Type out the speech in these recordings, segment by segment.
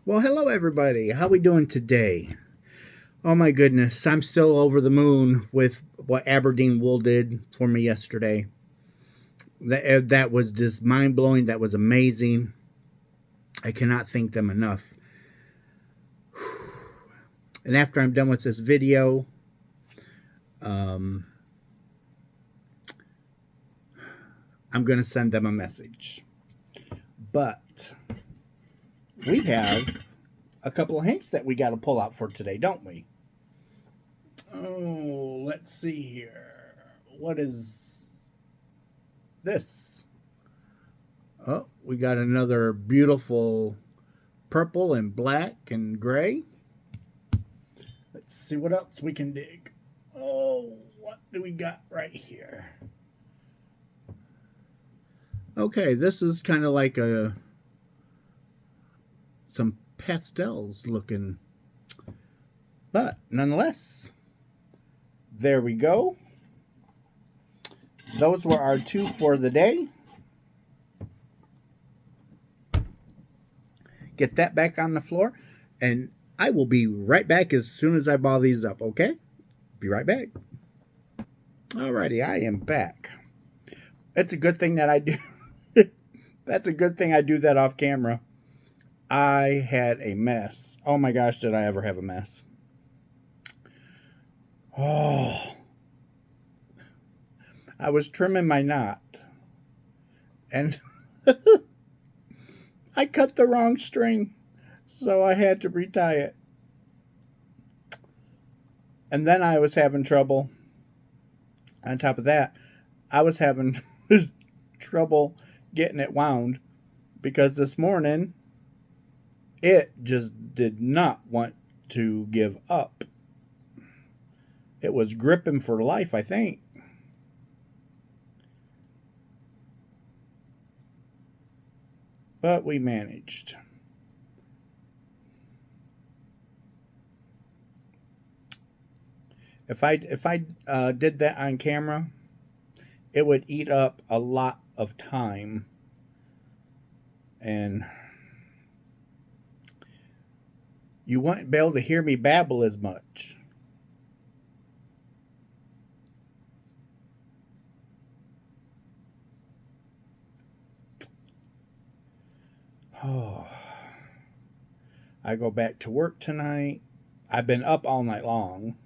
Well, hello everybody. How we doing today? Oh my goodness, I'm still over the moon with what Aberdeen wool did for me yesterday. That was just mind blowing. That was amazing. I cannot thank them enough. And after I'm done with this video, um, I'm going to send them a message. But we have a couple of hints that we got to pull out for today, don't we? Oh, let's see here. What is this? Oh, we got another beautiful purple and black and gray. Let's see what else we can dig. Oh, what do we got right here? Okay, this is kind of like some pastels looking, but nonetheless, there we go. Those were our two for the day. Get that back on the floor, and I will be right back as soon as I ball these up, okay? Be right back. Alrighty, I am back. It's a good thing that I do. That's a good thing I do that off camera. I had a mess. Oh my gosh, did I ever have a mess? Oh. I was trimming my knot, and I cut the wrong string, so I had to retie it. And then I was having trouble. On top of that, I was having trouble getting it wound because this morning it just did not want to give up. It was gripping for life, I think. But we managed. If I did that on camera, it would eat up a lot of time, and you wouldn't be able to hear me babble as much. Oh, I go back to work tonight. I've been up all night long,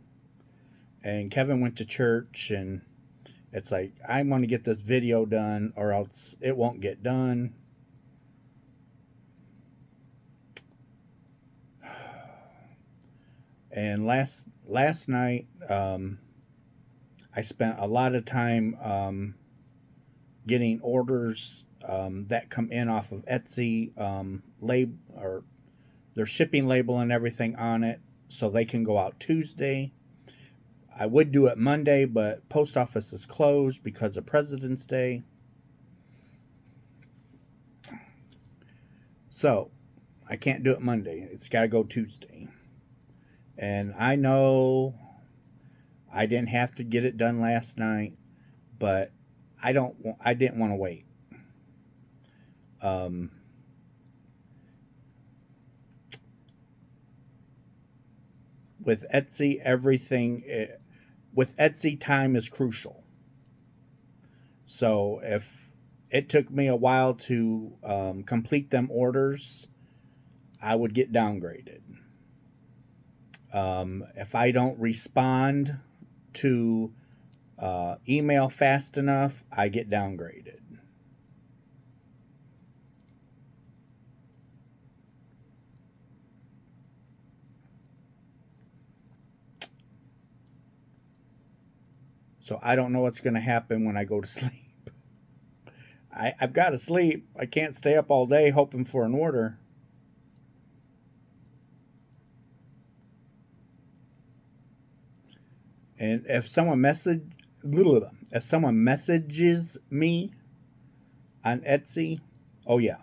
and Kevin went to church, and it's like, I want to get this video done or else it won't get done. And last night, I spent a lot of time getting orders that come in off of Etsy, or their shipping label and everything on it, so they can go out Tuesday. I would do it Monday, but post office is closed because of President's Day. So I can't do it Monday. It's got to go Tuesday. And I know I didn't have to get it done last night, but I didn't want to wait. With Etsy, with Etsy, time is crucial. So if it took me a while to complete them orders, I would get downgraded. If I don't respond to email fast enough, I get downgraded. So I don't know what's going to happen when I go to sleep. I've got to sleep. I can't stay up all day hoping for an order. And if someone messages me on Etsy, oh yeah.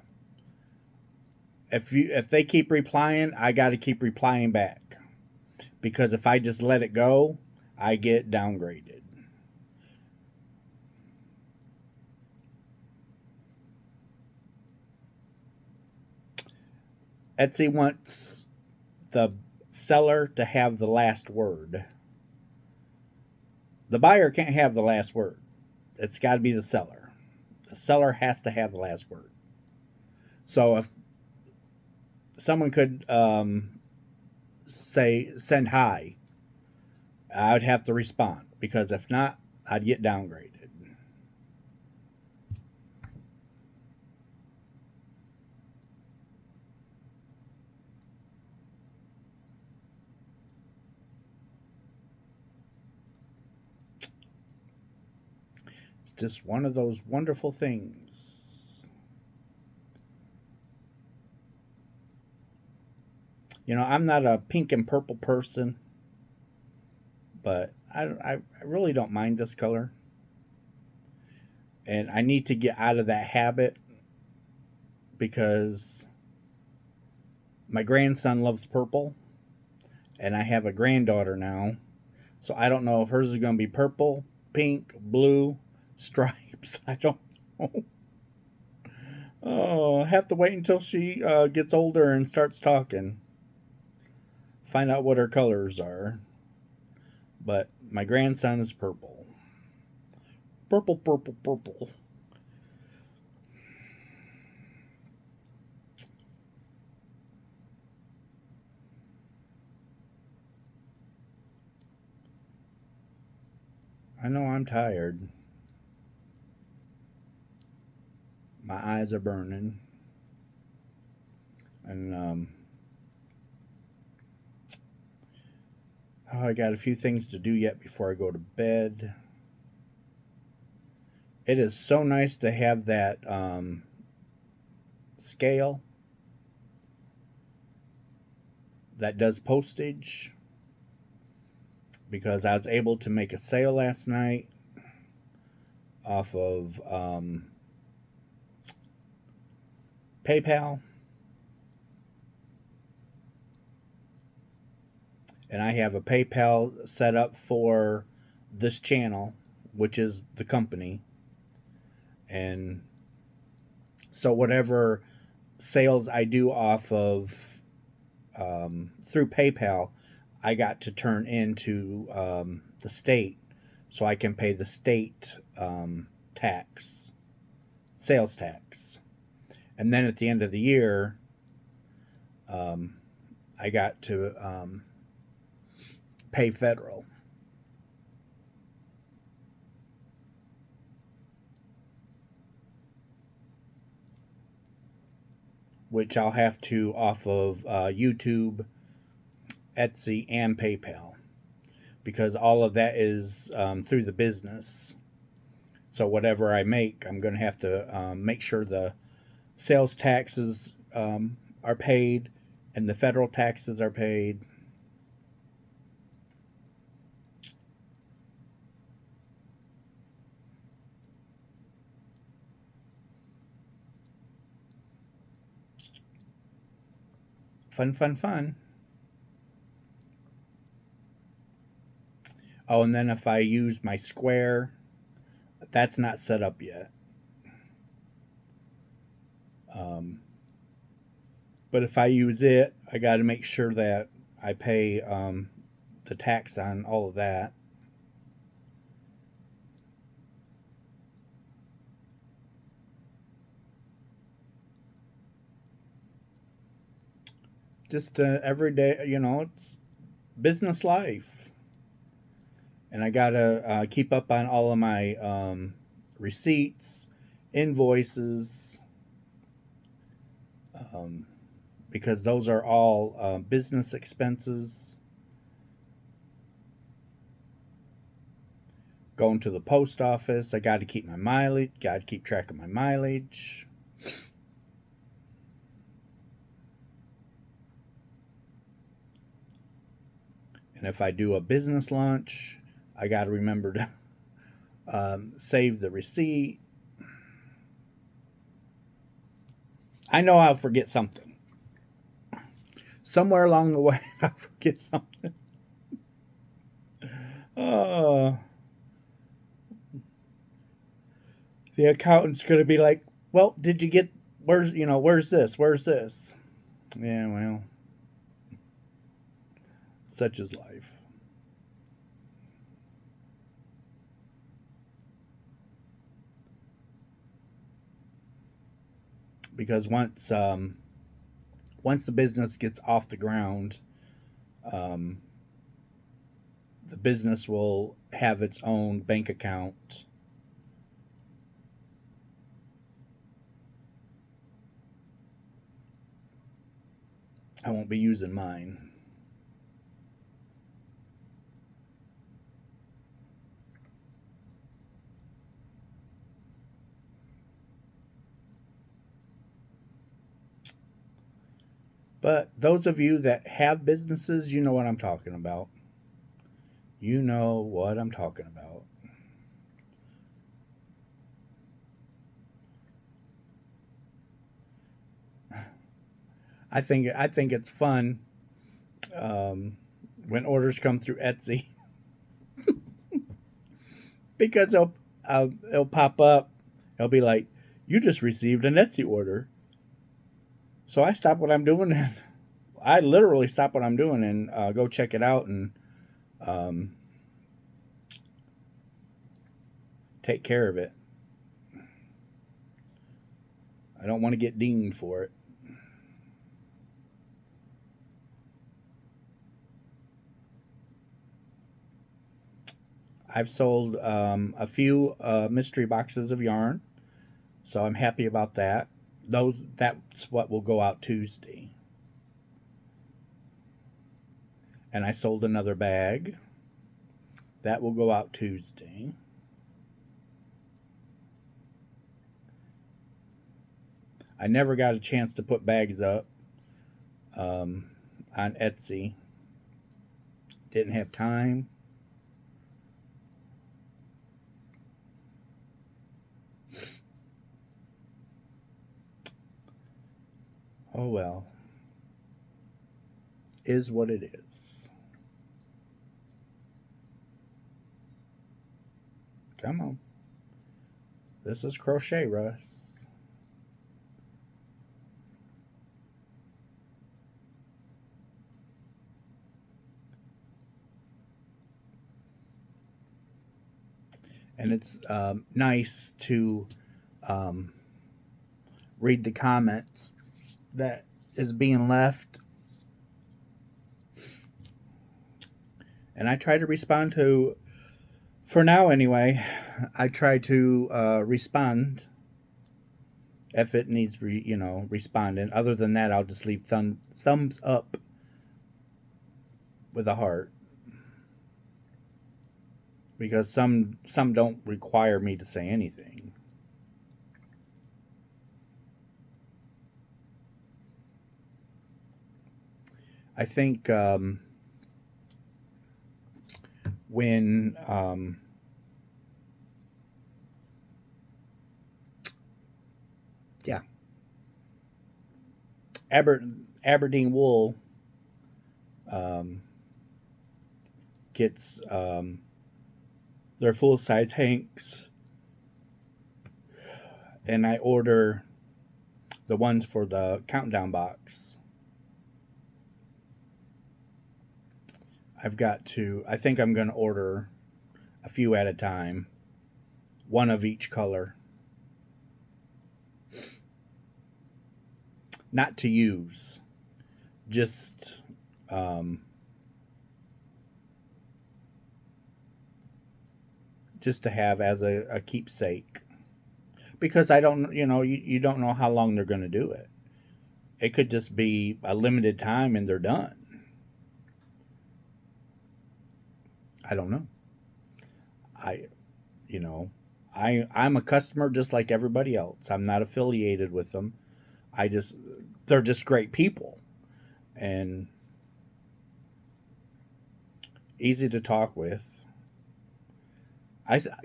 If they keep replying, I got to keep replying back. Because if I just let it go, I get downgraded. Etsy wants the seller to have the last word. The buyer can't have the last word. It's got to be the seller. The seller has to have the last word. So if someone could say send hi, I would have to respond, because if not, I'd get downgraded. It's just one of those wonderful things. You know, I'm not a pink and purple person, but I really don't mind this color. And I need to get out of that habit, because my grandson loves purple, and I have a granddaughter now. So I don't know if hers is going to be purple, pink, blue, stripes. I don't know. Oh, I have to wait until she gets older and starts talking. Find out what her colors are. But my grandson is purple. Purple, purple, purple. I know I'm tired. My eyes are burning. And I got a few things to do yet before I go to bed. It is so nice to have that scale that does postage, because I was able to make a sale last night off of PayPal. And I have a PayPal set up for this channel, which is the company. And so whatever sales I do off of through PayPal, I got to turn into the state, so I can pay the state tax, sales tax. And then at the end of the year, I got to pay federal. Which I'll have to off of YouTube, Etsy, and PayPal, because all of that is through the business. So whatever I make, I'm going to have to make sure the sales taxes are paid and the federal taxes are paid. Fun, fun, fun. Oh, and then if I use my Square, that's not set up yet. Um, but if I use it, I got to make sure that I pay the tax on all of that. Just every day, it's business life. And I got to keep up on all of my receipts, invoices, um, because those are all business expenses. Going to the post office, I got to keep my mileage, got to keep track of my mileage. And if I do a business lunch, I got to remember to save the receipt. I know I'll forget something. Somewhere along the way, I'll forget something. Oh, the accountant's going to be like, "Well, did you get? Where's this? Where's this?" Yeah, well, such is life. Because once the business gets off the ground, um, the business will have its own bank account. I won't be using mine. But those of you that have businesses, you know what I'm talking about. You know what I'm talking about. I think it's fun um, when orders come through Etsy because it'll pop up. It'll be like, you just received an Etsy order. So I stop what I'm doing and I literally stop what I'm doing and go check it out and um, take care of it. I don't want to get dinged for it. I've sold a few mystery boxes of yarn, so I'm happy about that. That's what will go out Tuesday. And I sold another bag that will go out Tuesday. I never got a chance to put bags up um, on Etsy. Didn't have time. Oh well, is what it is. Come on. This is Crochet Russ. And it's nice to um, read the comments that is being left. And I try to respond to, for now anyway, I try to respond if it needs, responding. Other than that, I'll just leave thumbs up with a heart because some don't require me to say anything. I think when yeah, Aberdeen wool um, gets their full size hanks, and I order the ones for the countdown box. I've got to. I think I'm going to order a few at a time, one of each color, not to use, just um, just to have as a keepsake. Because I don't, you don't know how long they're going to do it. It could just be a limited time and they're done. I don't know. I, you know, I'm a customer just like everybody else. I'm not affiliated with them. I just they're just great people and easy to talk with.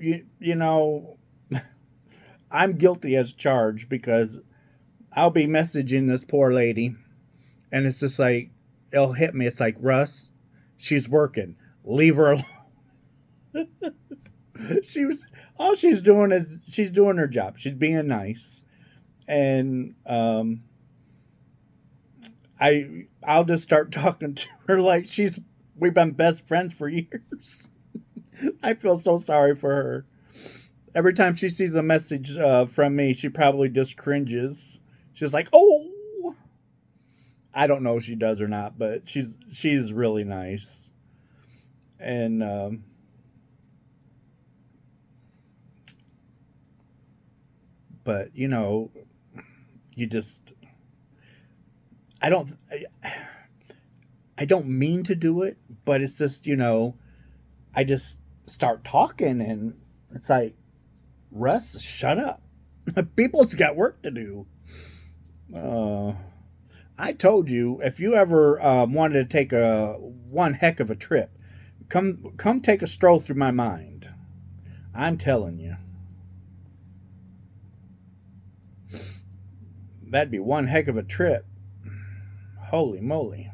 You know, I'm guilty as charged because I'll be messaging this poor lady and it's just like it'll hit me. It's like, Russ, she's working. Leave her alone. She was all she's doing is she's doing her job. She's being nice, and I'll just start talking to her like we've been best friends for years. I feel so sorry for her. Every time she sees a message from me, she probably just cringes. She's like, "Oh, I don't know if she does or not, but she's really nice." And but you just I don't I don't mean to do it, but it's just I just start talking, and it's like, Russ, shut up. People's got work to do. Uh, I told you, if you ever wanted to take a one heck of a trip, come take a stroll through my mind. I'm telling you, that'd be one heck of a trip. Holy moly!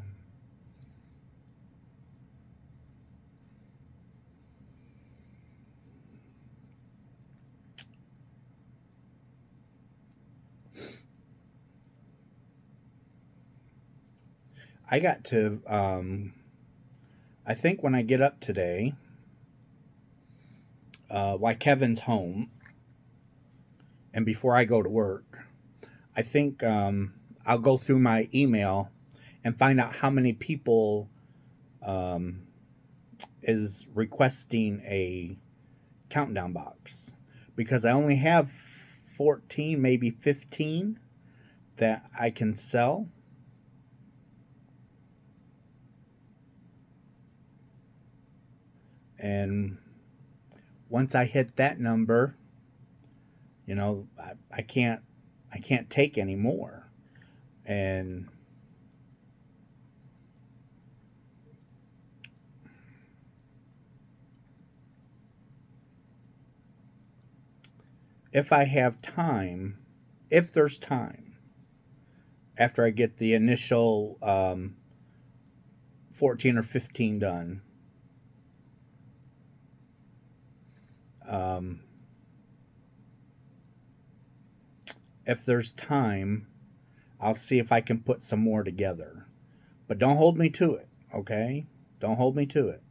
I got to. I think when I get up today, while Kevin's home, and before I go to work, I think I'll go through my email and find out how many people um, is requesting a countdown box, because I only have 14, maybe 15 that I can sell. And once I hit that number, I can't take any more. And if I have time, if there's time, after I get the initial 14 or 15 done, um, if there's time, I'll see if I can put some more together. But don't hold me to it, okay? Don't hold me to it.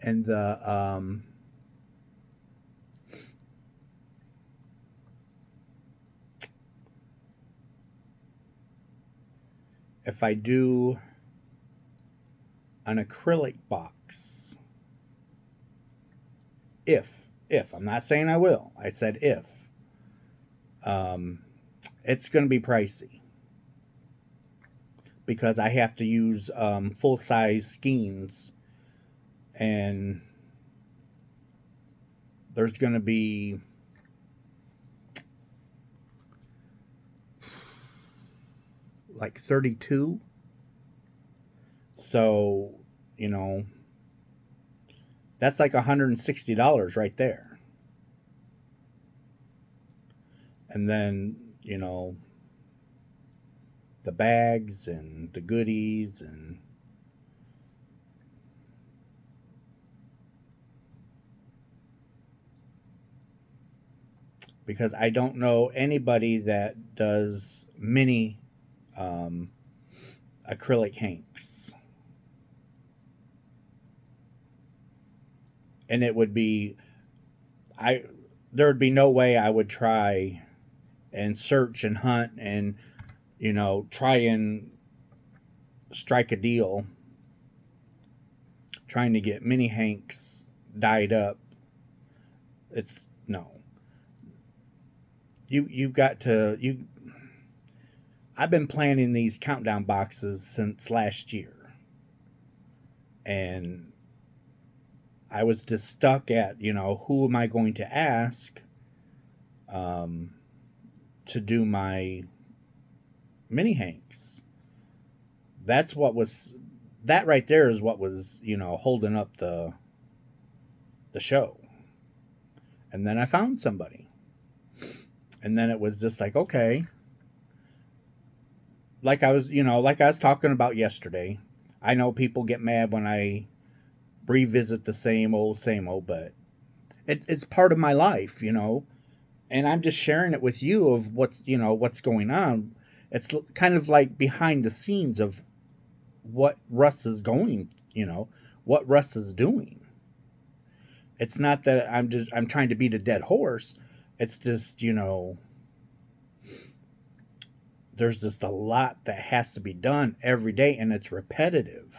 And if I do an acrylic box, if I'm not saying I will, I said if, um, it's going to be pricey because I have to use full size skeins, and there's going to be like 32. So, you know, that's like $160 right there. And then, the bags and the goodies, and because I don't know anybody that does mini um, acrylic hanks. And it would be I there would be no way I would try and search and hunt and try and strike a deal trying to get mini hanks dyed up. It's no. You've got to you I've been planning these countdown boxes since last year, and I was just stuck at, who am I going to ask um, to do my mini hanks. That's what was that right there is what was holding up the show. And then I found somebody, and then it was just like, okay, like I was talking about yesterday. I know people get mad when I revisit the same old, but it's part of my life, and I'm just sharing it with you of what's going on. It's kind of like behind the scenes of what Russ is going, what Russ is doing. It's not that I'm trying to beat a dead horse. It's just, there's just a lot that has to be done every day, and it's repetitive.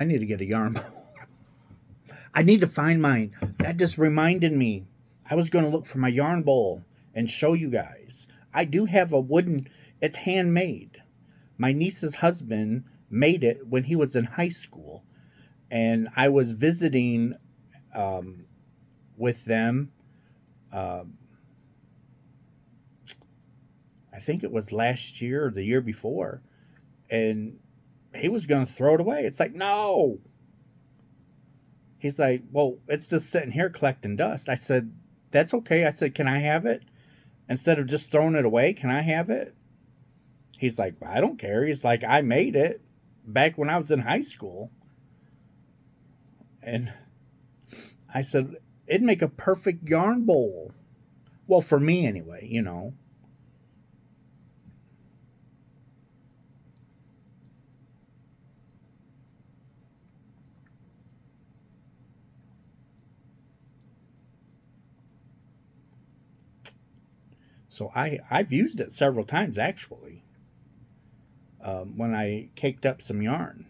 I need to get a yarn bowl. I need to find mine. That just reminded me. I was going to look for my yarn bowl and show you guys. I do have a wooden, it's handmade. My niece's husband made it when he was in high school. And I was visiting um, with them. Um, I think it was last year or the year before. And he was going to throw it away. It's like, no. He's like, well, it's just sitting here collecting dust. I said, that's okay. I said, can I have it? Instead of just throwing it away, can I have it? He's like, I don't care. He's like, I made it back when I was in high school. And I said, it'd make a perfect yarn bowl. Well, for me anyway. So I've used it several times actually. When I caked up some yarn.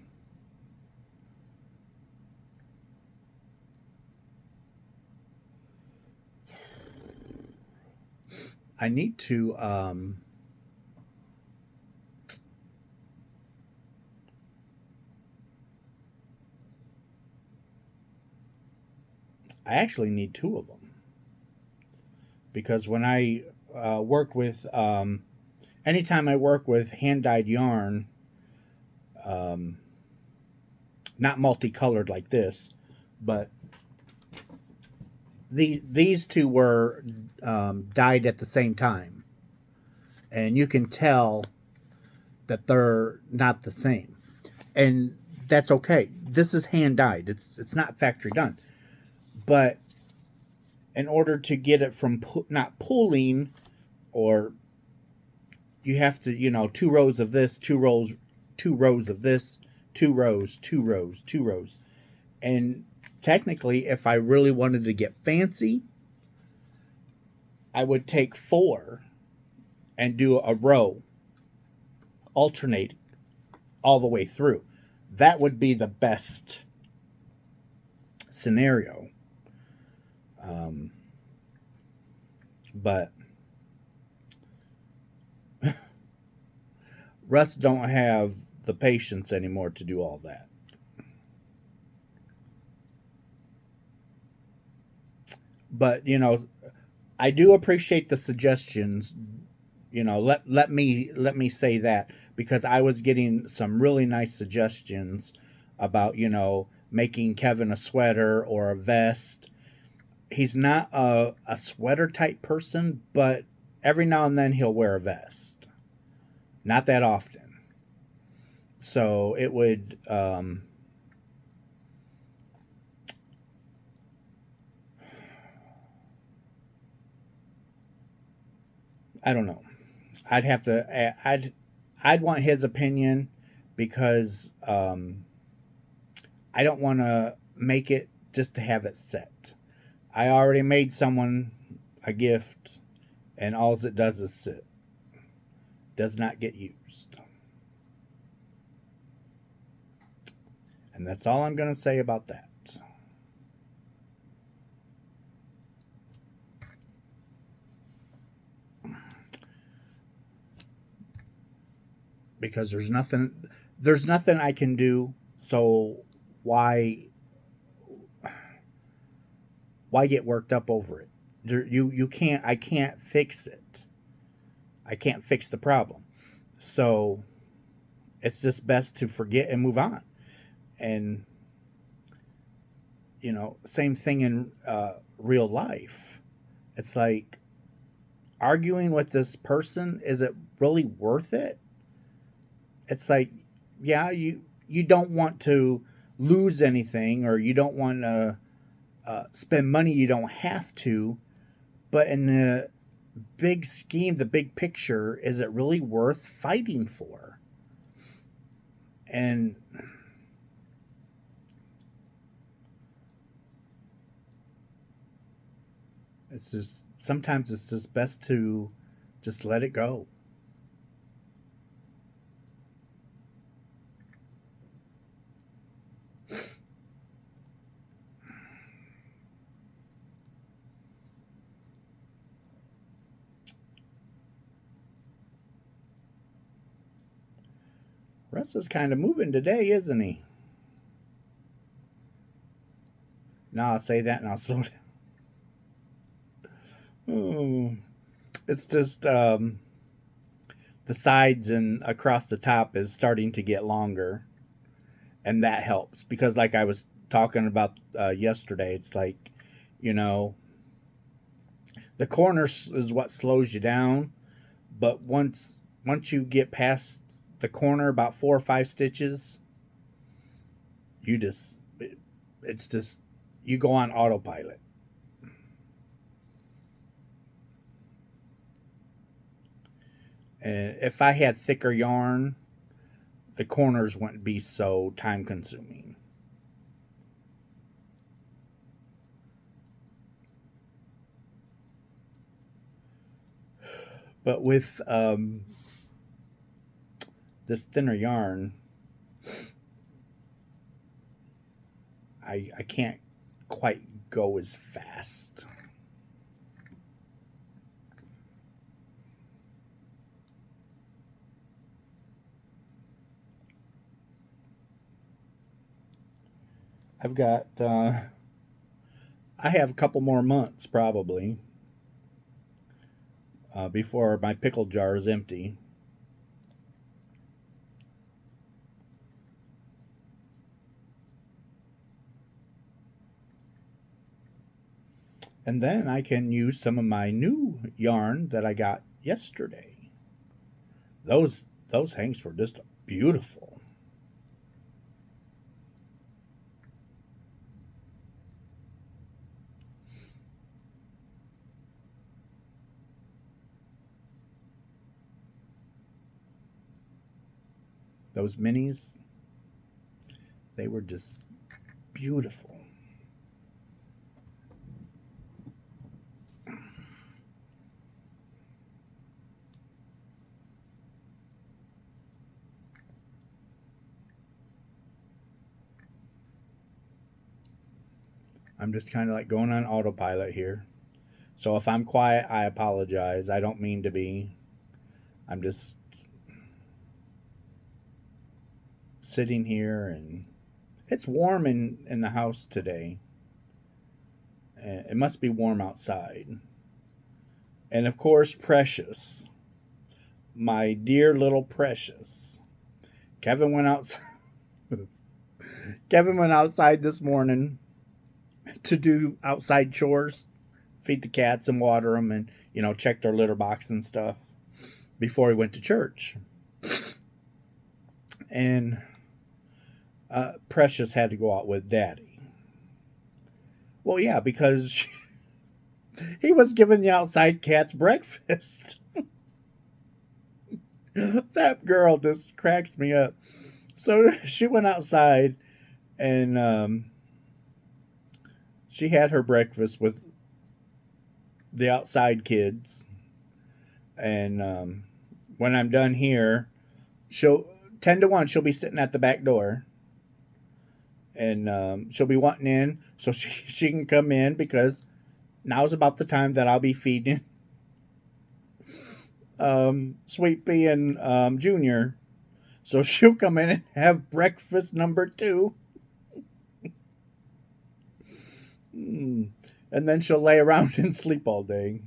I need to. I actually need two of them because when I work with, anytime I work with hand dyed yarn, um, not multicolored like this, but these two were dyed at the same time, and you can tell that they're not the same, and that's okay. This is hand dyed. It's not factory done, but in order to get it from not pooling, or you have to, two rows of this, two rows of this, two rows, two rows, two rows. And technically, if I really wanted to get fancy, I would take four and do a row, alternate all the way through. That would be the best scenario. Um, but Russ don't have the patience anymore to do all that. But I do appreciate the suggestions. Let me say that because I was getting some really nice suggestions about making Kevin a sweater or a vest. He's not a sweater type person, but every now and then he'll wear a vest. Not that often. So it would. I don't know. I'd have to. I'd want his opinion because I don't want to make it just to have it set. I already made someone a gift, and all it does is sit. Does not get used. And that's all I'm going to say about that. Because there's nothing I can do, so why get worked up over it? You can't I can't fix it. I can't fix the problem. So it's just best to forget and move on. And same thing in real life. It's like arguing with this person, is it really worth it? It's like, yeah, you don't want to lose anything, or you don't want to spend money you don't have to, but in the big scheme, the big picture, is it really worth fighting for? And it's just sometimes it's just best to just let it go. Russ is kind of moving today, isn't he? Now I'll say that and I'll slow down. Oh, it's just the sides and across the top is starting to get longer, and that helps because, like I was talking about yesterday, it's like, you know, the corners is what slows you down, but once you get past the corner about 4 or 5 stitches, you just it's just you go on autopilot. And if I had thicker yarn, the corners wouldn't be so time consuming. But with this thinner yarn, I can't quite go as fast. I've got I have a couple more months probably before my pickle jar is empty. And then I can use some of my new yarn that I got yesterday. Those hanks were just beautiful. Those minis, they were just beautiful. I'm just kind of like going on autopilot here. So if I'm quiet, I apologize. I don't mean to be. I'm just sitting here, and it's warm in the house today. It must be warm outside. And of course, Precious, my dear little Precious. Kevin went outside. Kevin went outside this morning to do outside chores, feed the cats and water them, and check their litter box and stuff before he went to church. And Precious had to go out with Daddy. Well, yeah, because he was giving the outside cats breakfast. That girl just cracks me up. So she went outside, and she had her breakfast with the outside kids. And when I'm done here, she'll 10 to 1. She'll be sitting at the back door, and she'll be wanting in, so she can come in because now's about the time that I'll be feeding Sweet Pea and Junior. So she'll come in and have breakfast number 2. And then she'll lay around and sleep all day.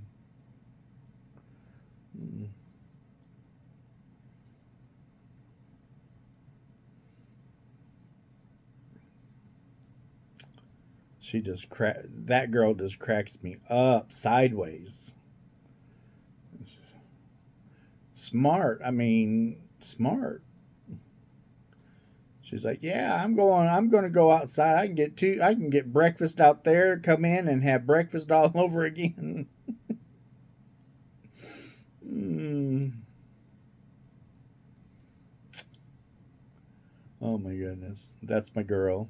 That girl just cracks me up sideways. Smart. I mean, smart. She's like, "Yeah, I'm going to go outside. I can get breakfast out there, come in and have breakfast all over again." mm. Oh my goodness. That's my girl.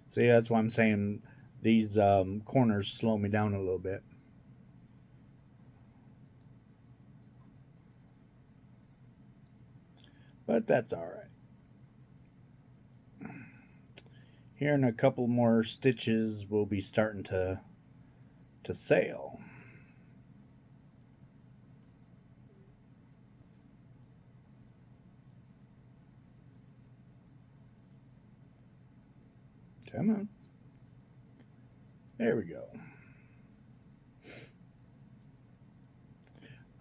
See, that's why I'm saying these corners slow me down a little bit. But that's all right. Here in a couple more stitches, we'll be starting to sail. Come on. There we go.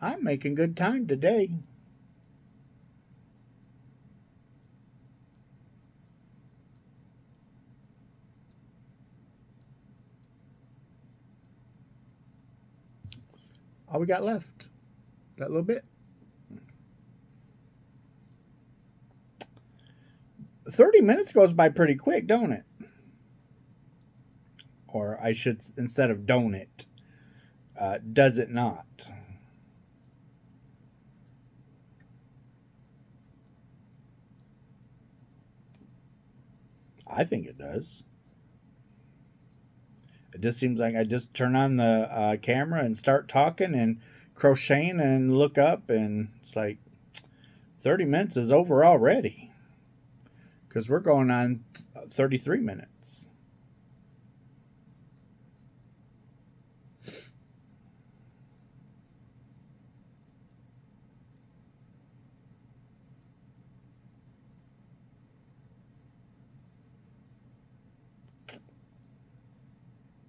I'm making good time today. All we got left. That little bit. 30 minutes goes by pretty quick, don't it? Or I should, instead of don't it, does it not? I think it does. It just seems like I just turn on the camera and start talking and crocheting and look up, and it's like 30 minutes is over already. Because we're going on 33 minutes.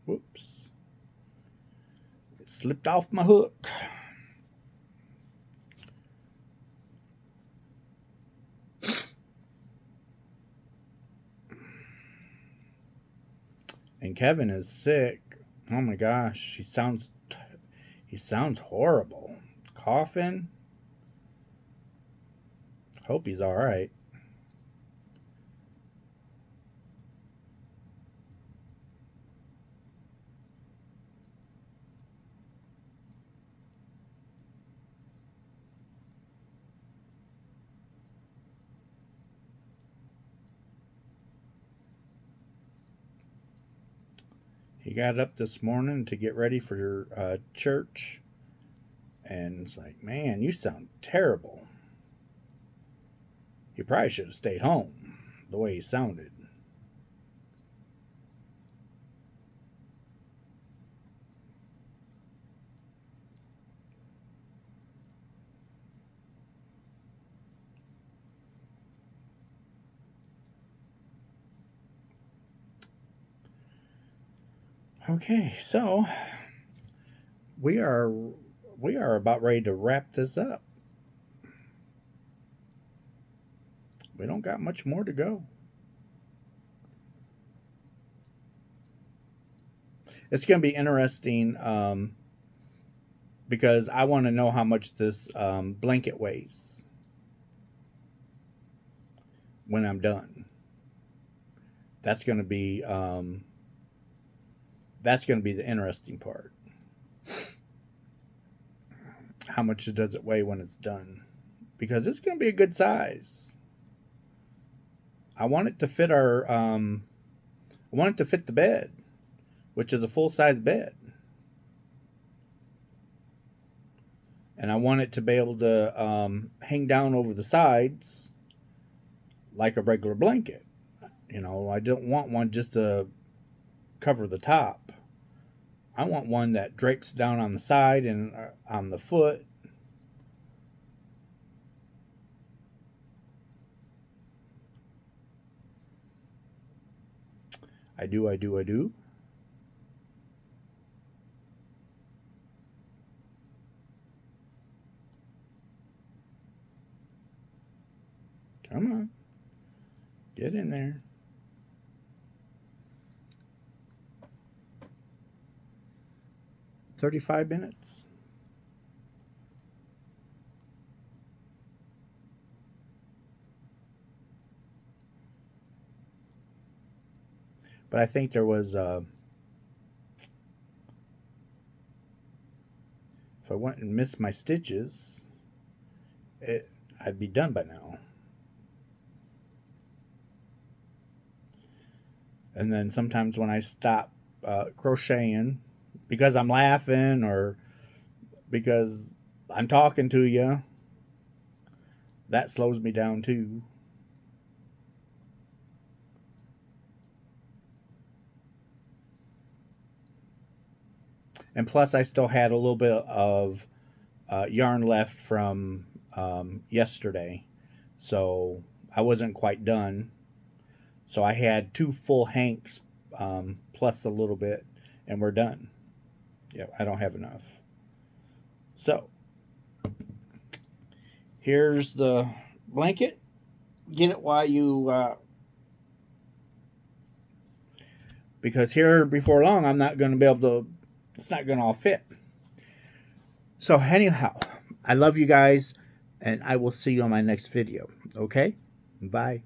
Whoops. It slipped off my hook. And Kevin is sick. Oh my gosh, he sounds horrible. Coughing. Hope he's all right. He got up this morning to get ready for church, and it's like, man, you sound terrible. He probably should have stayed home, the way he sounded. Okay, so we are about ready to wrap this up. We don't got much more to go. It's going to be interesting because I want to know how much this blanket weighs when I'm done. That's going to be the interesting part. How much does it weigh when it's done? Because it's going to be a good size. I want it to fit I want it to fit the bed, which is a full-size bed. And I want it to be able to hang down over the sides like a regular blanket. You know, I don't want one just to cover the top. I want one that drapes down on the side and on the foot. I do, I do, I do. Come on. Get in there. $35. But I think there was, if I went and missed my stitches, I'd be done by now. And then sometimes when I stop crocheting because I'm laughing or because I'm talking to you, that slows me down too. And plus, I still had a little bit of yarn left from yesterday, so I wasn't quite done. So I had two full hanks plus a little bit, and we're done. Yeah, I don't have enough. So here's the blanket. Get it while you, because here before long I'm not going to be able to. It's not going to all fit. So anyhow, I love you guys, and I will see you on my next video. Okay, bye.